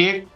1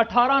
18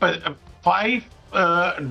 5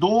2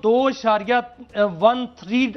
$2.13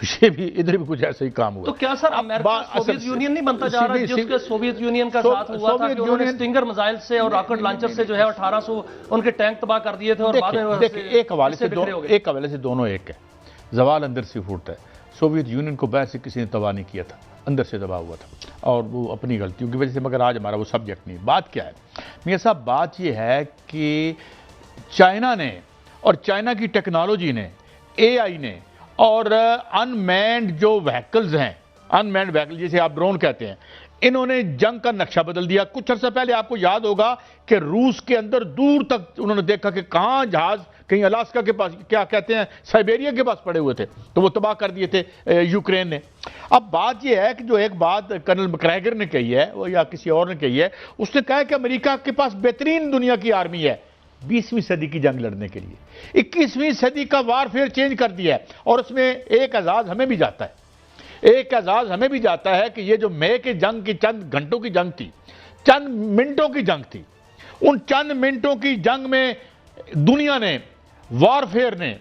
تو یہ بھی ادھر بھی کچھ ایسا ہی کام ہوا. تو کیا سر امریکہ سوویت یونین نہیں بنتا جا رہا ہے جس کے سوویت یونین کا ساتھ ہوا تھا کہ انہوں نے اسٹنگر میزائل سے اور راکٹ لانچر سے جو ہے 1800 ان کے ٹینک تباہ کر دیے تھے اور بعد میں ایک حوالے سے دونوں ایک ہے. زوال اندر سے پھوٹتا ہے. سوویت یونین کو باہر سے کسی نے تباہ نہیں کیا تھا, اندر سے تباہ ہوا تھا اور وہ اپنی غلطیوں کی وجہ سے, مگر آج ہمارا وہ سبجیکٹ نہیں. بات کیا ہے میاں صاحب؟ بات یہ ہے کہ چائنا نے اور چائنا کی ٹیکنالوجی نے, اے آئی نے اور ان مینڈ جو وہیکلز ہیں, ان مینڈ وہیکل جسے آپ ڈرون کہتے ہیں, انہوں نے جنگ کا نقشہ بدل دیا. کچھ عرصہ پہلے آپ کو یاد ہوگا کہ روس کے اندر دور تک انہوں نے دیکھا کہ کہاں جہاز کہیں الاسکا کے پاس, کیا کہتے ہیں, سائبیریا کے پاس پڑے ہوئے تھے, تو وہ تباہ کر دیے تھے یوکرین نے. اب بات یہ ہے کہ جو ایک بات کرنل مکریگر نے کہی ہے یا کسی اور نے کہی ہے, اس نے کہا ہے کہ امریکہ کے پاس بہترین دنیا کی آرمی ہے 20ویں صدی کی جنگ لڑنے کے لیے. 21ویں صدی کا وار فیئر چینج کر دیا ہے, اور اس میں ایک اعزاز ہمیں بھی جاتا ہے, ایک اعزاز ہمیں بھی جاتا ہے کہ یہ جو مئی کے جنگ کی چند گھنٹوں کی جنگ تھی, چند منٹوں کی جنگ تھی, ان چند منٹوں کی جنگ میں دنیا نے, وار فیئر نے,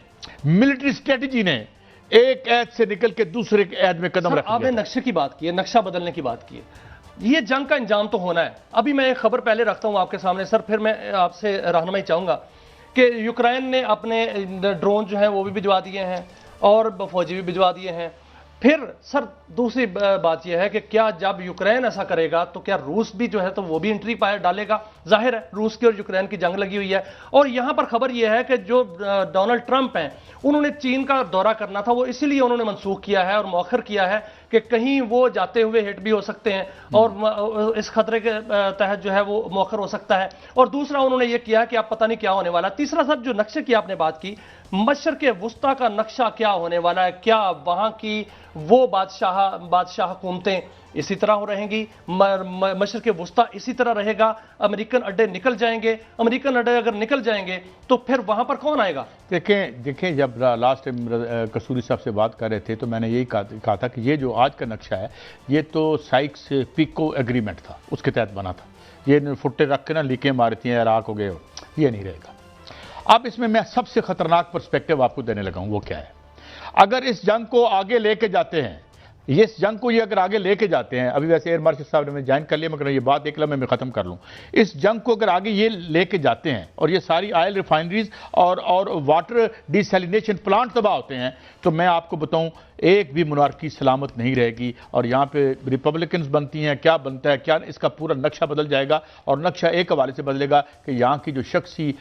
ملٹری اسٹریٹجی نے ایک عہد سے نکل کے دوسرے عہد میں قدم رکھ لیا. آپ نے نقشے کی بات کی ہے, نقشہ بدلنے کی بات کی ہے, یہ جنگ کا انجام تو ہونا ہے. ابھی میں ایک خبر پہلے رکھتا ہوں آپ کے سامنے سر, پھر میں آپ سے رہنمائی چاہوں گا کہ یوکرین نے اپنے ڈرون جو ہیں وہ بھی بھجوا دیے ہیں اور فوجی بھی بھجوا دیے ہیں. پھر سر دوسری بات یہ ہے کہ کیا جب یوکرین ایسا کرے گا تو کیا روس بھی جو ہے تو وہ بھی انٹری ڈالے گا؟ ظاہر ہے روس کی اور یوکرین کی جنگ لگی ہوئی ہے. اور یہاں پر خبر یہ ہے کہ جو ڈونلڈ ٹرمپ ہیں انہوں نے چین کا دورہ کرنا تھا, وہ اسی لیے انہوں نے منسوخ کیا ہے اور مؤخر کیا ہے کہ کہیں وہ جاتے ہوئے ہٹ بھی ہو سکتے ہیں اور اس خطرے کے تحت جو ہے وہ مؤخر ہو سکتا ہے. اور دوسرا انہوں نے یہ کیا کہ اب پتہ نہیں کیا ہونے والا. تیسرا سر جو نقشے کی آپ نے بات کی, مشرق وسطیٰ کا نقشہ کیا ہونے والا ہے؟ کیا وہاں کی وہ بادشاہ حکومتیں اسی طرح رہیں گی؟ مشرق وسطیٰ اسی طرح رہے گا؟ امریکن اڈے نکل جائیں گے؟ امریکن اڈے اگر نکل جائیں گے تو پھر وہاں پر کون آئے گا؟ دیکھیں جب لاسٹ ٹائم کسوری صاحب سے بات کر رہے تھے تو میں نے یہی کہا تھا کہ یہ جو آج کا نقشہ ہے یہ تو سائکس پیکو ایگریمنٹ تھا, اس کے تحت بنا تھا. یہ فٹے رکھ کے نا لیکیں مارتی ہیں عراق ہو گئے ہو, یہ نہیں رہے گا. اب اس میں سب سے خطرناک پرسپیکٹیو آپ کو دینے لگا ہوں, وہ کیا ہے؟ اگر اس جنگ کو آگے لے کے جاتے ہیں, اس جنگ کو یہ اگر آگے لے کے جاتے ہیں, ابھی ویسے ایئر مارشل صاحب نے جوائن کر لیا مگر یہ بات ایک لمحے میں ختم کر لوں, اس جنگ کو اگر آگے یہ لے کے جاتے ہیں اور یہ ساری آئل ریفائنریز اور واٹر ڈیسیلینیشن پلانٹ تباہ ہوتے ہیں, تو میں آپ کو بتاؤں ایک بھی منارکی سلامت نہیں رہے گی. اور یہاں پہ ریپبلکنز بنتی ہیں, کیا بنتا ہے کیا, اس کا پورا نقشہ بدل جائے گا. اور نقشہ ایک حوالے سے بدلے گا کہ یہاں کی جو شخصی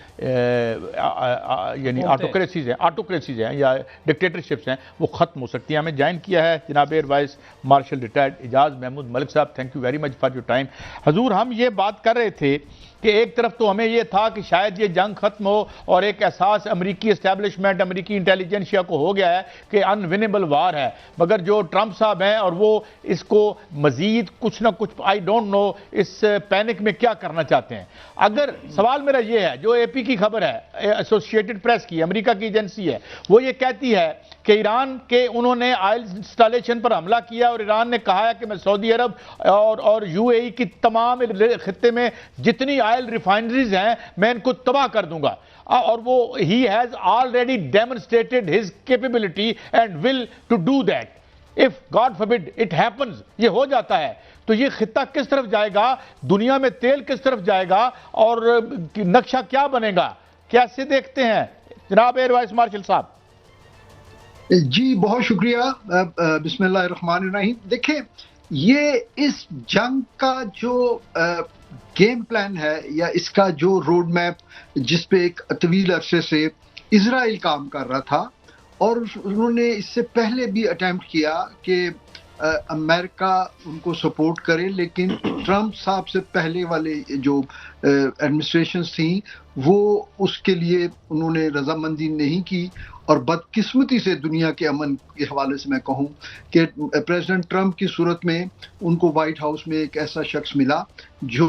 یعنی آٹوکریسیز ہیں یا ڈکٹیٹرشپس ہیں وہ ختم ہو سکتی ہیں. ہمیں جوائن کیا ہے جناب ایئر وائس مارشل ریٹائرڈ اعجاز محمود ملک صاحب, thank you very much for your time. حضور ہم یہ بات کر رہے تھے کہ ایک طرف تو ہمیں یہ تھا کہ شاید یہ جنگ ختم ہو اور ایک احساس امریکی اسٹیبلشمنٹ, امریکی انٹیلیجنسیا کو ہو گیا ہے کہ ان ونیبل وار ہے, مگر جو ٹرمپ صاحب ہیں اور وہ اس کو مزید کچھ نہ کچھ I don't know us panic میں کیا کرنا چاہتے ہیں. اگر سوال میرا یہ ہے, جو اے پی کی خبر ہے, ایسوسیٹڈ پریس کی, امریکہ کی ایجنسی ہے, وہ یہ کہتی ہے کہ ایران کے انہوں نے آئل انسٹالیشن پر حملہ کیا اور ایران نے کہا ہے کہ میں سعودی عرب اور یو اے ای کی تمام خطے میں جتنی آئل ریفائنریز ہیں میں ان کو تباہ کر دوں گا. اور وہ he has already demonstrated his capability and will to do that. If God forbid it happens, یہ ہو جاتا ہے تو یہ خطہ کس طرف جائے گا, دنیا میں تیل کس طرف جائے گا اور نقشہ کیا بنے گا, کیسے دیکھتے ہیں جناب ایئر وائس مارشل صاحب؟ جی بہت شکریہ. بسم اللہ الرحمن الرحیم. دیکھیں یہ اس جنگ کا جو گیم پلان ہے یا اس کا جو روڈ میپ جس پہ ایک طویل عرصے سے اسرائیل کام کر رہا تھا, اور انہوں نے اس سے پہلے بھی اٹیمپٹ کیا کہ امریکہ ان کو سپورٹ کرے, لیکن ٹرمپ صاحب سے پہلے والے جو ایڈمنسٹریشنز تھیں وہ اس کے لیے انہوں نے رضامندی نہیں کی. اور بدقسمتی سے دنیا کے امن کے حوالے سے میں کہوں کہ پریزیڈنٹ ٹرمپ کی صورت میں ان کو وائٹ ہاؤس میں ایک ایسا شخص ملا جو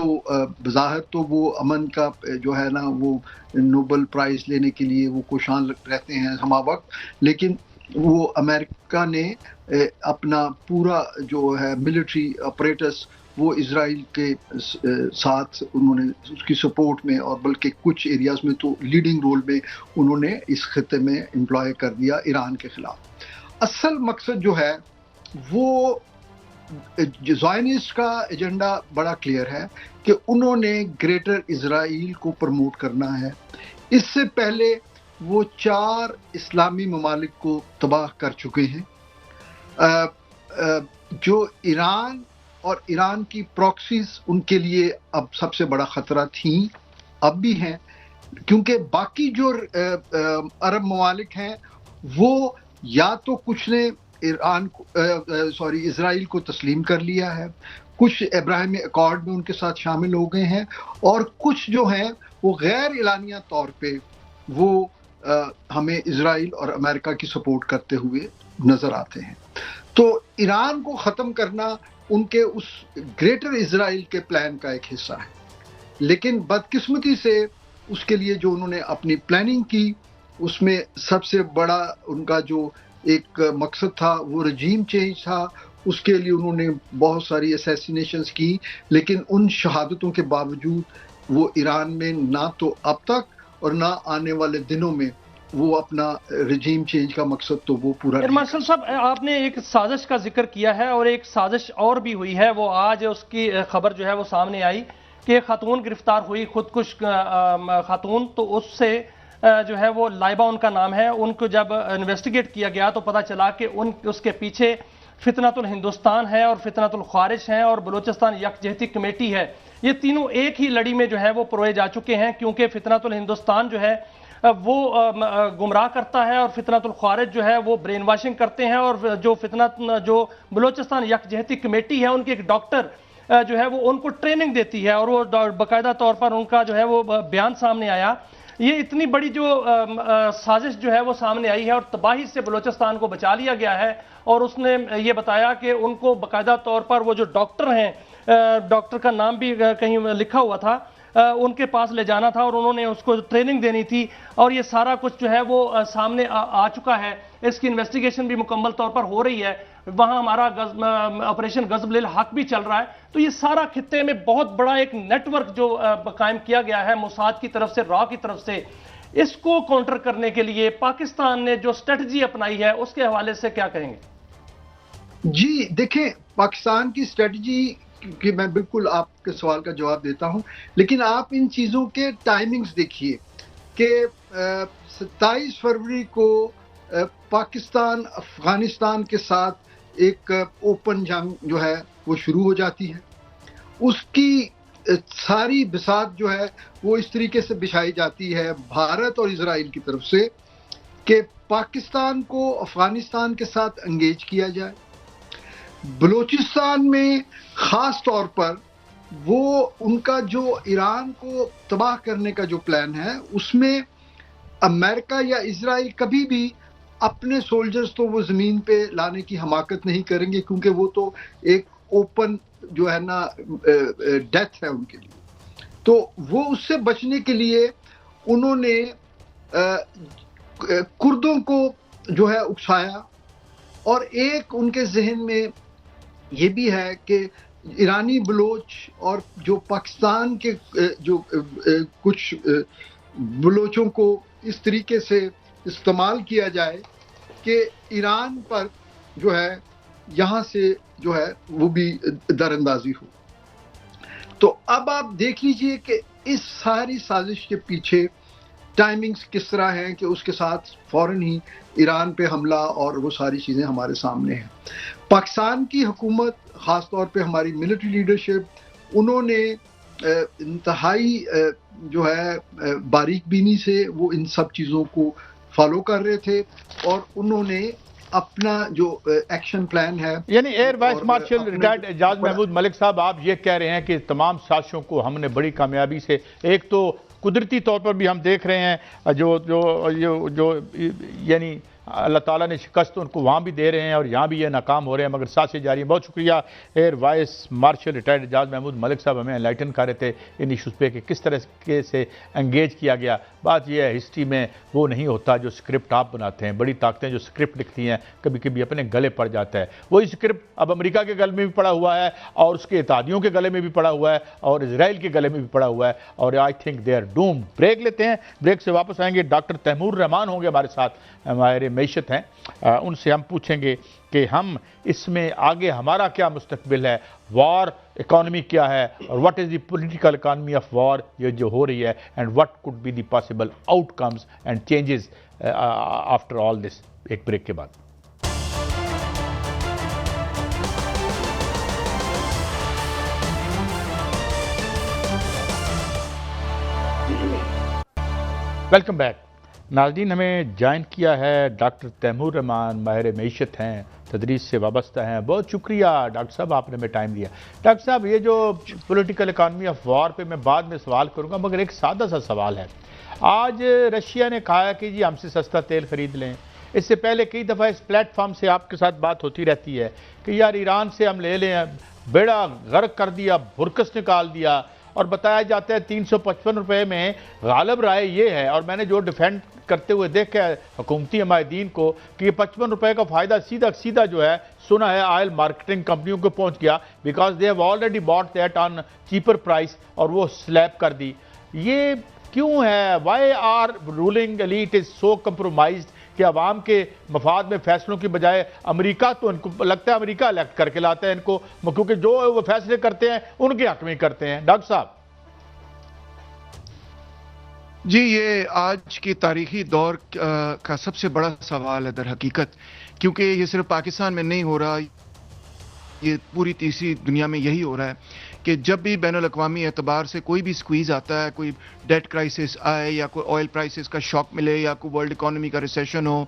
بظاہر تو وہ امن کا جو ہے نا وہ نوبل پرائز لینے کے لیے وہ کوشاں رہتے ہیں ہمہ وقت, لیکن وہ امریکہ نے اپنا پورا جو ہے ملٹری آپریٹس وہ اسرائیل کے ساتھ انہوں نے اس کی سپورٹ میں, اور بلکہ کچھ ایریاز میں تو لیڈنگ رول میں انہوں نے اس خطے میں امپلائے کر دیا ایران کے خلاف. اصل مقصد جو ہے وہ زائنسٹ کا ایجنڈا بڑا کلیئر ہے کہ انہوں نے گریٹر اسرائیل کو پروموٹ کرنا ہے. اس سے پہلے وہ 4 اسلامی ممالک کو تباہ کر چکے ہیں. جو ایران اور ایران کی پراکسیز ان کے لیے اب سب سے بڑا خطرہ تھیں، اب بھی ہیں، کیونکہ باقی جو عرب ممالک ہیں وہ یا تو کچھ نے اسرائیل کو تسلیم کر لیا ہے، کچھ ابراہیمی ایکارڈ میں ان کے ساتھ شامل ہو گئے ہیں، اور کچھ جو ہیں وہ غیر اعلانیہ طور پہ وہ ہمیں اسرائیل اور امریکہ کی سپورٹ کرتے ہوئے نظر آتے ہیں. تو ایران کو ختم کرنا ان کے اس گریٹر اسرائیل کے پلان کا ایک حصہ ہے، لیکن بدقسمتی سے اس کے لیے جو انہوں نے اپنی پلاننگ کی، اس میں سب سے بڑا ان کا جو ایک مقصد تھا وہ رجیم چینج تھا. اس کے لیے انہوں نے بہت ساری اسیسینیشنز کی، لیکن ان شہادتوں کے باوجود وہ ایران میں نہ تو اب تک اور نہ آنے والے دنوں میں وہ اپنا رجیم چینج کا مقصد تو وہ پورا نہیں. مارشل صاحب، آپ نے ایک سازش کا ذکر کیا ہے اور ایک سازش اور بھی ہوئی ہے، وہ آج اس کی خبر جو ہے وہ سامنے آئی کہ ایک خاتون گرفتار ہوئی، خودکش خاتون. تو اس سے جو ہے وہ لائبہ ان کا نام ہے، ان کو جب انویسٹیگیٹ کیا گیا تو پتہ چلا کہ اس کے پیچھے فتنۃ الہندوستان ہے اور فتنۃ الخوارج ہیں اور بلوچستان یکجہتی کمیٹی ہے. یہ تینوں ایک ہی لڑی میں جو ہے وہ پروئے جا چکے ہیں، کیونکہ فتنۃ الہندوستان جو ہے وہ گمراہ کرتا ہے اور فتنۃ الخوارج جو ہے وہ برین واشنگ کرتے ہیں، اور جو بلوچستان یکجہتی کمیٹی ہے ان کے ایک ڈاکٹر جو ہے وہ ان کو ٹریننگ دیتی ہے، اور وہ باقاعدہ طور پر ان کا جو ہے وہ بیان سامنے آیا. یہ اتنی بڑی جو سازش جو ہے وہ سامنے آئی ہے اور تباہی سے بلوچستان کو بچا لیا گیا ہے. اور اس نے یہ بتایا کہ ان کو باقاعدہ طور پر وہ جو ڈاکٹر ہیں، ڈاکٹر کا نام بھی کہیں لکھا ہوا تھا، ان کے پاس لے جانا تھا اور انہوں نے اس کو ٹریننگ دینی تھی، اور یہ سارا کچھ جو ہے وہ سامنے آ چکا ہے. اس کی انویسٹیگیشن بھی مکمل طور پر ہو رہی ہے. وہاں ہمارا آپریشن غضب للحق بھی چل رہا ہے. تو یہ سارا خطے میں بہت بڑا ایک نیٹ ورک جو قائم کیا گیا ہے موساد کی طرف سے، را کی طرف سے. اس کو کاؤنٹر کرنے کے لیے پاکستان نے جو اسٹریٹجی اپنائی ہے اس کے حوالے سے کیا کہیں گے؟ جی دیکھیں، پاکستان کی اسٹریٹجی کہ میں بالکل آپ کے سوال کا جواب دیتا ہوں، لیکن آپ ان چیزوں کے ٹائمنگز دیکھیے کہ 27 فروری کو پاکستان افغانستان کے ساتھ ایک اوپن جنگ جو ہے وہ شروع ہو جاتی ہے. اس کی ساری بساط جو ہے وہ اس طریقے سے بچھائی جاتی ہے بھارت اور اسرائیل کی طرف سے کہ پاکستان کو افغانستان کے ساتھ انگیج کیا جائے. بلوچستان میں خاص طور پر وہ ان کا جو ایران کو تباہ کرنے کا جو پلان ہے، اس میں امریکہ یا اسرائیل کبھی بھی اپنے سولجرز تو وہ زمین پہ لانے کی حماقت نہیں کریں گے، کیونکہ وہ تو ایک اوپن جو ہے نا ڈیتھ ہے ان کے لیے. تو وہ اس سے بچنے کے لیے انہوں نے کردوں کو جو ہے اکسایا، اور ایک ان کے ذہن میں یہ بھی ہے کہ ایرانی بلوچ اور جو پاکستان کے جو کچھ بلوچوں کو اس طریقے سے استعمال کیا جائے کہ ایران پر جو ہے یہاں سے جو ہے وہ بھی در اندازی ہو. تو اب آپ دیکھ لیجئے کہ اس ساری سازش کے پیچھے ٹائمنگز کس طرح ہیں کہ اس کے ساتھ فوراً ہی ایران پہ حملہ اور وہ ساری چیزیں ہمارے سامنے ہیں. پاکستان کی حکومت، خاص طور پہ ہماری ملٹری لیڈرشپ، انہوں نے انتہائی جو ہے باریک بینی سے وہ ان سب چیزوں کو فالو کر رہے تھے، اور انہوں نے اپنا جو ایکشن پلان ہے، یعنی ایئر وائس مارشل ریٹائرڈ اعجاز محمود ملک صاحب، آپ یہ کہہ رہے ہیں کہ تمام سازشوں کو ہم نے بڑی کامیابی سے، ایک تو قدرتی طور پر بھی ہم دیکھ رہے ہیں جو یعنی اللہ تعالیٰ نے شکست ان کو وہاں بھی دے رہے ہیں اور یہاں بھی یہ ناکام ہو رہے ہیں، مگر سازشیں جاری ہیں. بہت شکریہ ایئر وائس مارشل ریٹائرڈ اعجاز محمود ملک صاحب ہمیں انلائٹن کر رہے تھے ان ایشوز پہ کہ کس طرح سے انگیج کیا گیا. بات یہ ہے ہسٹری میں وہ نہیں ہوتا جو سکرپٹ آپ بناتے ہیں. بڑی طاقتیں جو سکرپٹ لکھتی ہیں کبھی کبھی اپنے گلے پڑ جاتا ہے. وہی سکرپٹ اب امریکہ کے گلے میں بھی پڑا ہوا ہے اور اس کے اتحادیوں کے گلے میں بھی پڑا ہوا ہے اور اسرائیل کے گلے میں بھی پڑا ہوا ہے، اور I think they are doomed. Break لیتے ہیں، بریک سے واپس آئیں گے. ڈاکٹر تیمور رحمان ہوں گے ہمارے ساتھ، ہمارے معیشت ہیں, ان سے ہم پوچھیں گے کہ ہم اس میں آگے ہمارا کیا مستقبل ہے, وار اکانومی کیا ہے, اور what is the political economy of war یہ جو ہو رہی ہے, and what could be the possible out comes and changes after all دس. ایک بریک کے بعد. Welcome back. ناظرین, ہمیں جوائن کیا ہے ڈاکٹر تیمور رحمان, ماہر معیشت ہیں, تدریس سے وابستہ ہیں. بہت شکریہ ڈاکٹر صاحب, آپ نے ہمیں ٹائم دیا. ڈاکٹر صاحب, یہ جو پولیٹیکل اکانومی آف وار پہ میں بعد میں سوال کروں گا, مگر ایک سادہ سا سوال ہے. آج رشیا نے کہا کہ جی ہم سے سستا تیل خرید لیں. اس سے پہلے کئی دفعہ اس پلیٹ فارم سے آپ کے ساتھ بات ہوتی رہتی ہے کہ یار ایران سے ہم لے لیں, بیڑا غرق کر دیا, بھرکس نکال دیا, اور بتایا جاتا ہے 355 روپے میں غالب رائے یہ ہے. اور میں نے جو ڈیفینڈ کرتے ہوئے دیکھا ہے حکومتی عمائدین کو کہ یہ 55 روپے کا فائدہ سیدھا جو ہے سنا ہے آئل مارکیٹنگ کمپنیوں کو پہنچ گیا, because they have already bought that on cheaper price, اور وہ سلیب کر دی. یہ کیوں ہے؟ Why are ruling elite is so compromised کہ عوام کے مفاد میں فیصلوں کی بجائے امریکہ, تو ان کو لگتا ہے امریکہ الیکٹ کر کے لاتا ہے ان کو, کیونکہ جو وہ فیصلے کرتے ہیں ان کے حق میں کرتے ہیں. ڈاکٹر صاحب جی, یہ آج کی تاریخی دور کا سب سے بڑا سوال ہے در حقیقت, کیونکہ یہ صرف پاکستان میں نہیں ہو رہا, یہ پوری تیسری دنیا میں یہی ہو رہا ہے کہ جب بھی بین الاقوامی اعتبار سے کوئی بھی سکویز آتا ہے, کوئی ڈیٹ کرائسس آئے, یا کوئی آئل پرائسز کا شاک ملے, یا کوئی ورلڈ اکانومی کا ریسیشن ہو,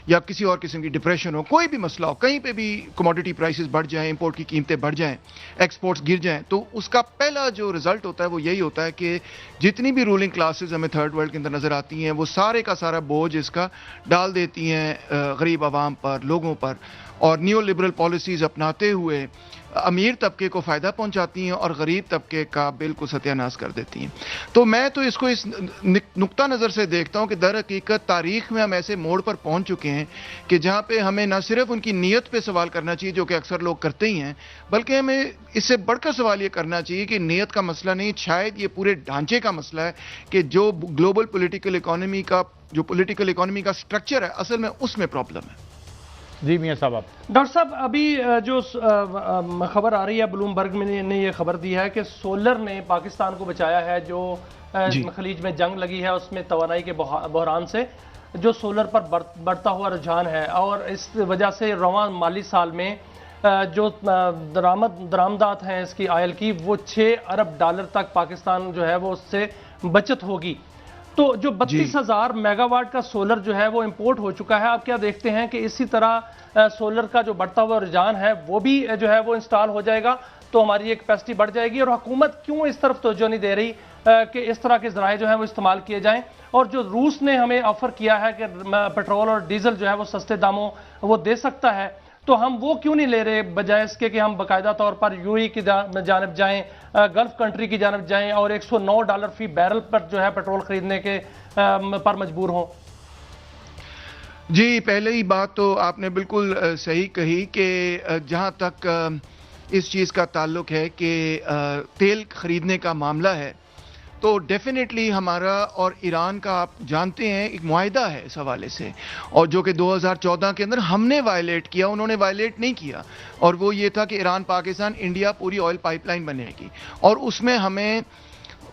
یا کسی اور قسم کی ڈپریشن ہو, کوئی بھی مسئلہ ہو, کہیں پہ بھی کموڈٹی پرائسز بڑھ جائیں, امپورٹ کی قیمتیں بڑھ جائیں, ایکسپورٹس گر جائیں, تو اس کا پہلا جو رزلٹ ہوتا ہے وہ یہی ہوتا ہے کہ جتنی بھی رولنگ کلاسز ہمیں تھرڈ ورلڈ کے اندر نظر آتی ہیں وہ سارے کا سارا بوجھ اس کا ڈال دیتی ہیں غریب عوام پر, لوگوں پر, اور نیو لبرل پالیسیز اپناتے ہوئے امیر طبقے کو فائدہ پہنچاتی ہیں اور غریب طبقے کا بالکل ستیہ ناش کر دیتی ہیں. تو میں تو اس کو اس نقطہ نظر سے دیکھتا ہوں کہ در حقیقت تاریخ میں ہم ایسے موڑ پر پہنچ چکے ہیں کہ جہاں پہ ہمیں نہ صرف ان کی نیت پہ سوال کرنا چاہیے, جو کہ اکثر لوگ کرتے ہی ہیں, بلکہ ہمیں اس سے بڑھ کر سوال یہ کرنا چاہیے کہ نیت کا مسئلہ نہیں, شاید یہ پورے ڈھانچے کا مسئلہ ہے کہ جو گلوبل پولیٹیکل اکانومی کا سٹرکچر ہے اصل میں اس میں پرابلم ہے. جی میاں صاحب. ڈاکٹر صاحب, ابھی جو خبر آ رہی ہے, بلوم برگ میں نے یہ خبر دی ہے کہ سولر نے پاکستان کو بچایا ہے. جو خلیج میں جنگ لگی ہے اس میں توانائی کے بحران سے جو سولر پر بڑھتا ہوا رجحان ہے, اور اس وجہ سے رواں مالی سال میں جو درآمدات ہیں اس کی آئل کی, وہ $6 ارب تک پاکستان جو ہے وہ اس سے بچت ہوگی. تو جو 32,000 میگا واٹ کا سولر جو ہے وہ امپورٹ ہو چکا ہے, آپ کیا دیکھتے ہیں کہ اسی طرح سولر کا جو بڑھتا ہوا رجحان ہے وہ بھی جو ہے وہ انسٹال ہو جائے گا تو ہماری ایک کیپیسٹی بڑھ جائے گی؟ اور حکومت کیوں اس طرف توجہ نہیں دے رہی کہ اس طرح کے ذرائع جو ہیں وہ استعمال کیے جائیں؟ اور جو روس نے ہمیں آفر کیا ہے کہ پیٹرول اور ڈیزل جو ہے وہ سستے داموں وہ دے سکتا ہے, تو ہم وہ کیوں نہیں لے رہے, بجائے اس کے کہ ہم باقاعدہ طور پر UAE کی جانب جائیں, گلف کنٹری کی جانب جائیں اور $109 فی بیرل پر جو ہے پیٹرول خریدنے کے پر مجبور ہوں؟ جی, پہلے ہی بات تو آپ نے بالکل صحیح کہی کہ جہاں تک اس چیز کا تعلق ہے کہ تیل خریدنے کا معاملہ ہے تو ڈیفینیٹلی ہمارا اور ایران کا آپ جانتے ہیں ایک معاہدہ ہے اس حوالے سے, اور جو کہ 2014 کے اندر ہم نے وائلیٹ کیا, انہوں نے وائلیٹ نہیں کیا, اور وہ یہ تھا کہ ایران پاکستان انڈیا پوری آئل پائپ لائن بنے گی, اور اس میں ہمیں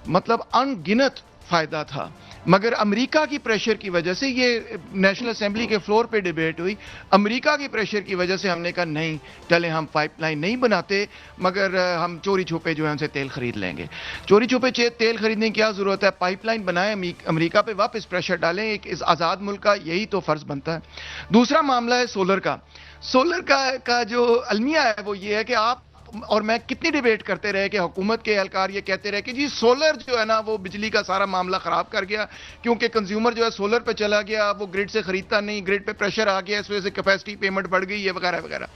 مطلب ان گنت فائدہ تھا. مگر امریکہ کی پریشر کی وجہ سے, یہ نیشنل اسمبلی کے فلور پہ ڈیبیٹ ہوئی, امریکہ کی پریشر کی وجہ سے ہم نے کہا نہیں چلیں ہم پائپ لائن نہیں بناتے, مگر ہم چوری چھپے جو ہے ان سے تیل خرید لیں گے. چوری چھپے تیل خریدنے کی کیا ضرورت ہے, پائپ لائن بنائیں, امریکہ پہ واپس پریشر ڈالیں, ایک اس آزاد ملک کا یہی تو فرض بنتا ہے. دوسرا معاملہ ہے سولر کا. سولر کا جو المیہ ہے وہ یہ ہے کہ آپ اور میں کتنی ڈیبیٹ کرتے رہے کہ حکومت کے اہلکار یہ کہتے رہے کہ جی سولر جو ہے نا وہ بجلی کا سارا معاملہ خراب کر گیا, کیونکہ کنزیومر جو ہے سولر پہ چلا گیا, وہ گریڈ سے خریدتا نہیں, گریڈ پہ پریشر آ گیا, اس وجہ سے کیپیسٹی پیمنٹ بڑھ گئی ہے وغیرہ وغیرہ.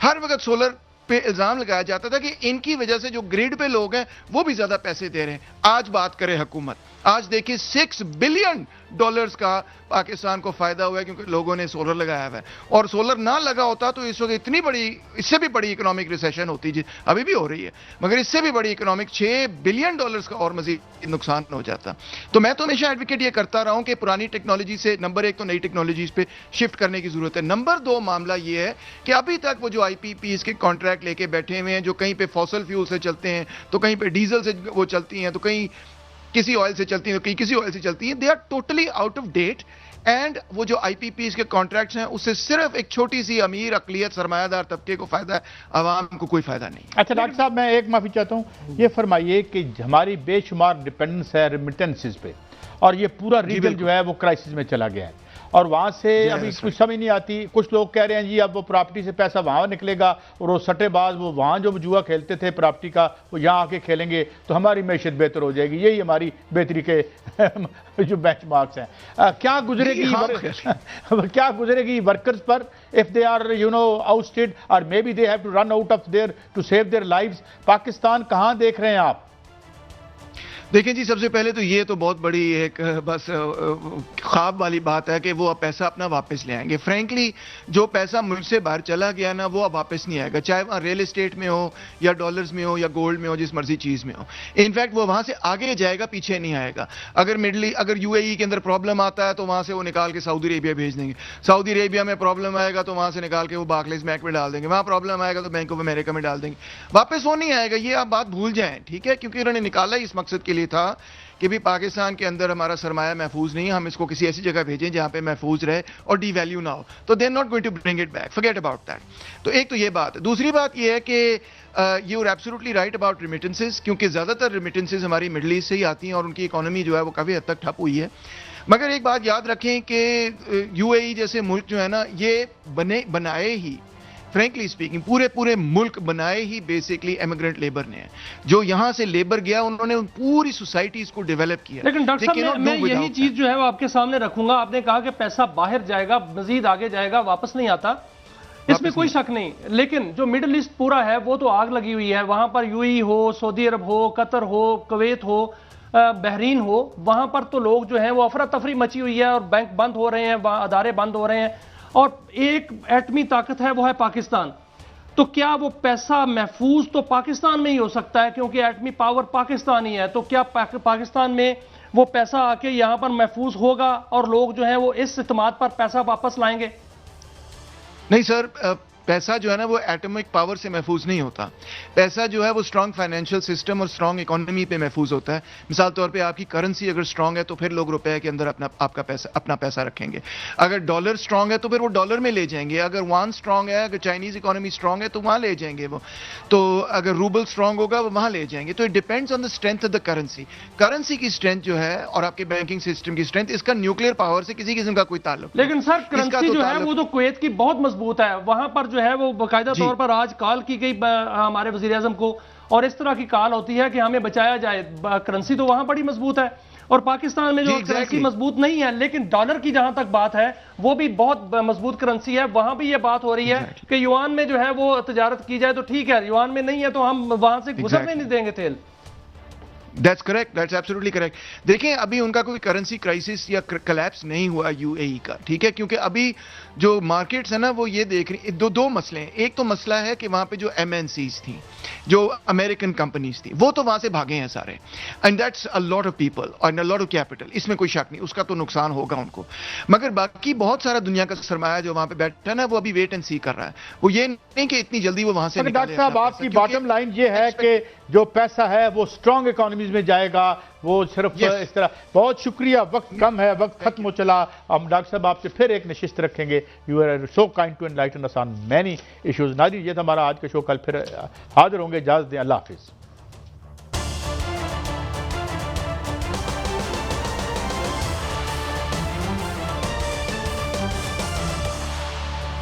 ہر وقت سولر پہ الزام لگایا جاتا تھا کہ ان کی وجہ سے جو گریڈ پہ لوگ ہیں وہ بھی زیادہ پیسے دے رہے ہیں. آج بات کرے حکومت, آج دیکھیں $6 بلین ڈالرز کا پاکستان کو فائدہ ہوا ہے کیونکہ لوگوں نے سولر لگایا ہوا ہے. اور سولر نہ لگا ہوتا تو اس وقت اتنی بڑی، اس سے بھی بڑی اکنامک ریسیشن ہوتی جی، ابھی بھی ہو رہی ہے، مگر اس سے بھی بڑی اکنامک $6 بلین کا اور مزید نقصان ہو جاتا. تو میں تو ہمیشہ ایڈوکیٹ یہ کرتا رہا ہوں کہ پرانی ٹیکنالوجی سے نمبر 1 تو نئی ٹیکنالوجیز پہ شفٹ کرنے کی ضرورت ہے. نمبر 2 معاملہ یہ ہے کہ ابھی تک وہ جو آئی پی پیز کے کانٹریکٹ لے کے بیٹھے ہوئے ہیں، جو کہیں پہ فوسل فیول سے چلتے ہیں تو کہیں پہ ڈیزل سے وہ چلتی ہیں، تو کہیں کسی آئل سے چلتی ہیں، تو کہیں کسی آئل سے چلتی ہیں، they are totally out of date. And وہ جو آئی پی پیز کے کانٹریکٹس ہیں اس سے صرف ایک چھوٹی سی امیر اقلیت سرمایہ دار طبقے کو فائدہ ہے، عوام کو کوئی فائدہ نہیں. اچھا ڈاکٹر صاحب، میں ایک معافی چاہتا ہوں، یہ فرمائیے کہ ہماری بے شمار ڈپینڈنس ہے ریمیٹنسز پہ، اور یہ پورا ریجن جو ہے وہ کرائسس میں چلا گیا ہے، اور وہاں سے ابھی کچھ سمجھ نہیں آتی. کچھ لوگ کہہ رہے ہیں جی اب وہ پراپرٹی سے پیسہ وہاں نکلے گا، اور وہ سٹے باز وہ وہاں جو جوا کھیلتے تھے پراپرٹی کا وہ یہاں آ کے کھیلیں گے تو ہماری معیشت بہتر ہو جائے گی. یہی ہماری بہتری کے جو بینچ مارکس ہیں. کیا گزرے گی workers per if they are ousted or maybe they have to run out of there to save their lives. Pakistan کہاں دیکھ رہے ہیں آپ؟ دیکھیں جی، سب سے پہلے تو یہ تو بہت بڑی ایک بس خواب والی بات ہے کہ وہ پیسہ اپنا واپس لے آئیں گے. فرینکلی جو پیسہ ملک سے باہر چلا گیا نا وہ اب واپس نہیں آئے گا، چاہے وہاں ریل اسٹیٹ میں ہو یا ڈالرز میں ہو یا گولڈ میں ہو، جس مرضی چیز میں ہو. انفیکٹ وہ وہاں سے آگے جائے گا، پیچھے نہیں آئے گا. اگر یو اے ای کے اندر پرابلم آتا ہے تو وہاں سے وہ نکال کے سعودی عربیہ بھیج دیں گے. سعودی عربیہ میں پرابلم آئے گا تو وہاں سے نکال کے وہ بارکلیز بینک میں ڈال دیں گے. وہاں پرابلم آئے گا تو بینک آف امریکہ میں ڈال دیں گے. واپس وہ نہیں آئے گا، یہ آپ بات بھول جائیں، ٹھیک ہے؟ کیونکہ انہوں نے نکالا اس مقصد کے لیے تھا کہ بھی پاکستان کے اندر ہمارا سرمایہ محفوظ نہیں ہے، ہم اس کو کسی ایسی جگہ بھیجیں جہاں پہ محفوظ رہے اور ڈی ویلیو نہ ہو. تو they are not going to bring it back, forget about that. تو ایک تو یہ بات. دوسری بات یہ ہے کہ you are absolutely right about remittances, کیونکہ زیادہ تر ریمیٹنسز ہماری مڈل ایسٹ سے ہی آتی ہیں اور ان کی اکانومی جو ہے وہ کافی حد تک ٹھپ ہوئی ہے. مگر ایک بات یاد رکھیں کہ یو اے ای جیسے ملک جو ہے نا، یہ بنائے ہی فرینکلی اسپیکنگ پورے ملک بنائے ہی بیسکلی ایمیگرینٹ لیبر نے ہیں. جو یہاں سے لیبر گیا انہوں نے پوری سوسائٹیز کو ڈیولپ کیا. لیکن ڈاکٹر صاحب میں یہی چیز جو ہے وہ آپ کے سامنے رکھوں گا. آپ نے کہا کہ پیسہ باہر جائے گا، مزید آگے جائے گا، واپس نہیں آتا، اس میں کوئی شک نہیں. لیکن جو مڈل ایسٹ پورا ہے وہ تو آگ لگی ہوئی ہے. وہاں پر یو اے ای ہو، سعودی عرب ہو، قطر ہو، کویت ہو، بحرین ہو، وہاں پر تو لوگ جو ہیں وہ افراتفری مچی ہوئی ہے اور بینک بند ہو رہے ہیں، ادارے بند ہو رہے ہیں، اور ایک ایٹمی طاقت ہے وہ ہے پاکستان. تو کیا وہ پیسہ محفوظ تو پاکستان میں ہی ہو سکتا ہے کیونکہ ایٹمی پاور پاکستان ہی ہے؟ تو کیا پاکستان میں وہ پیسہ آ کے یہاں پر محفوظ ہوگا اور لوگ جو ہیں وہ اس اعتماد پر پیسہ واپس لائیں گے؟ نہیں سر، پیسہ جو ہے نا وہ ایٹمک پاور سے محفوظ نہیں ہوتا. پیسہ جو ہے وہ اسٹرانگ فائنینشیل سسٹم اور اسٹرانگ اکانومی پہ محفوظ ہوتا ہے. مثال طور پہ آپ کی کرنسی اگر اسٹرانگ ہے تو پھر لوگ روپے کے اندر اپنا پیسہ رکھیں گے. اگر ڈالر اسٹرانگ ہے تو پھر وہ ڈالر میں لے جائیں گے. اگر وان اسٹرانگ ہے، اگر چائنیز اکانومی اسٹرانگ ہے تو وہاں لے جائیں گے وہ. تو اگر روبل اسٹرانگ ہوگا وہ وہاں لے جائیں گے. تو it depends on the strength of the currency. Currency کی اسٹرینتھ جو ہے اور آپ کے بینکنگ سسٹم کی اسٹرینتھ، اس کا نیوکلیئر پاور سے کسی قسم کا کوئی تعلق نہیں. لیکن سر کرنسی جو ہے وہ تو کویت کی بہت مضبوط ہے. وہاں پر جو ہے وہ باقاعدہ طور پر آج کال کی گئی ہمارے وزیر اعظم کو، اور اس طرح کی کال ہوتی ہے کہ ہمیں بچایا جائے. کرنسی تو وہاں بڑی مضبوط ہے اور پاکستان میں جو کرنسی مضبوط نہیں ہے. لیکن ڈالر کی جہاں تک بات ہے وہ بھی بہت مضبوط کرنسی ہے. وہاں بھی یہ بات ہو رہی ہے کہ یوان میں جو ہے وہ تجارت کی جائے تو ٹھیک ہے، یوان میں نہیں ہے تو ہم وہاں سے گزرنے نہیں دیں گے تیل. That's correct, that's absolutely correct. دیکھیں ابھی ان کا کوئی کرنسی کرائسس یا کلیپس نہیں ہوا یو اے ای کا، ٹھیک ہے؟ کیونکہ ابھی جو مارکیٹس ہیں نا وہ یہ دیکھ رہی دو مسئلے ہیں. ایک تو مسئلہ ہے کہ وہاں پہ جو ایم این سیز تھیں، جو امریکن کمپنیز تھیں، وہ تو وہاں سے بھاگے ہیں سارے. And that's a lot of people اور اے لاٹ آف کیپٹل، اس میں کوئی شک نہیں، اس کا تو نقصان ہوگا ان کو. مگر باقی بہت سارا دنیا کا سرمایہ جو وہاں پہ بیٹھا ہے نا وہ ابھی ویٹ اینڈ سی کر رہا ہے. وہ یہ نہیں کہ اتنی جلدی وہ وہاں سے نکالے. ڈاکٹر صاحب آپ کی باٹم لائن یہ ہے کہ جو پیسہ ہے وہ اسٹرانگ اکانومیز میں جائے گا، وہ صرف اس طرح. بہت شکریہ، وقت کم ہے، وقت ختم ہو چلا. ہم ڈاکٹر صاحب آپ سے پھر ایک نشست رکھیں گے. You are so kind to enlighten us on many issues. ناظرین یہ تھا ہمارا آج کا شو. کل پھر حاضر ہوں گے. اجازت دیں. اللہ حافظ.